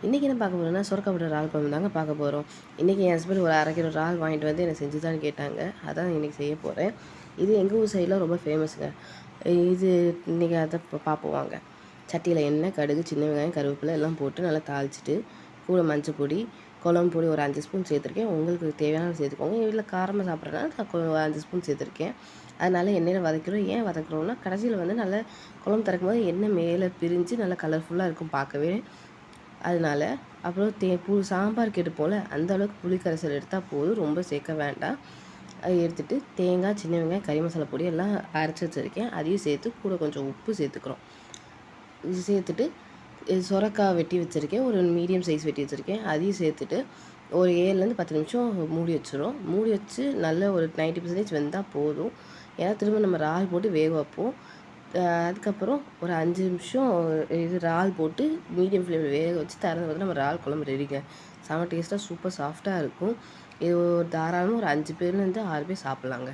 இன்றைக்கி என்ன பார்க்க போகிறோம்னா சுரக்காய் போட்ட இறால் குழம்பு தாங்க பார்க்க போகிறோம். இன்றைக்கி என் ஹஸ்பண்ட் ஒரு 1/2 கிலோ இறால் வாங்கிட்டு வந்து எனக்கு செஞ்சு தான்னு கேட்டாங்க. அதான் இன்றைக்கி செய்ய போகிறேன். இது எங்கள் ஊர் சைடில் ரொம்ப ஃபேமஸுங்க. இது இன்றைக்கி அதை பார்ப்போம் வாங்க. சட்டியில் எண்ணெய், கடுகு, சின்ன வெங்காயம், கருவேப்பிலை எல்லாம் போட்டு நல்லா தாளிச்சிட்டு, கூட மஞ்சள் பொடி, குழம்பு பொடி ஒரு 5 ஸ்பூன் சேர்த்துருக்கேன். உங்களுக்கு தேவையான சேர்த்துக்கோங்க. எங்கள் வீட்டில் காரமாக சாப்பிட்றதுனால நான் 5 ஸ்பூன் சேர்த்துருக்கேன். அதனால் எண்ணெயில் வதக்கிறோம். ஏன் வதக்குறோம்னா கடைசியில் வந்து நல்லா குழம்பு திறக்கும் போது எண்ணெய் மேலே பிரிஞ்சு நல்லா கலர்ஃபுல்லாக இருக்கும் பார்க்கவே. அதனால அப்புறம் சாம்பாருக்கு எடுப்போம்ல அந்த அளவுக்கு புளி கரைசல் எடுத்தால் போதும், ரொம்ப சேர்க்க வேண்டாம். அதை எடுத்துகிட்டு தேங்காய், சின்ன வெங்காயம், கறி மசாலா பொடி எல்லாம் அரைச்சி வச்சுருக்கேன். அதையும் சேர்த்து கூட கொஞ்சம் உப்பு சேர்த்துக்கிறோம். இது சேர்த்துட்டு சுரக்காய் வெட்டி வச்சுருக்கேன், ஒரு மீடியம் சைஸ் வெட்டி வச்சுருக்கேன். அதையும் சேர்த்துட்டு ஒரு 7லேருந்து 10 நிமிஷம் மூடி வச்சிரும். மூடி வச்சு நல்ல ஒரு 90% வெந்தால் போதும். ஏன்னா திரும்ப நம்ம இறால் போட்டு வேக வைப்போம். அதுக்கப்புறம் ஒரு 5 நிமிஷம் இது இறால் போட்டு மீடியம் ஃப்ளேமில் வேக வச்சு திறந்து பார்த்து நம்ம இறால் குழம்பு ரெடிங்க. செம்ம டேஸ்ட்டாக சூப்பர் சாஃப்டாக இருக்கும். இது ஒரு தாராளமாக ஒரு 5 பேர்லேருந்து 6 பேர் சாப்பிட்லாங்க.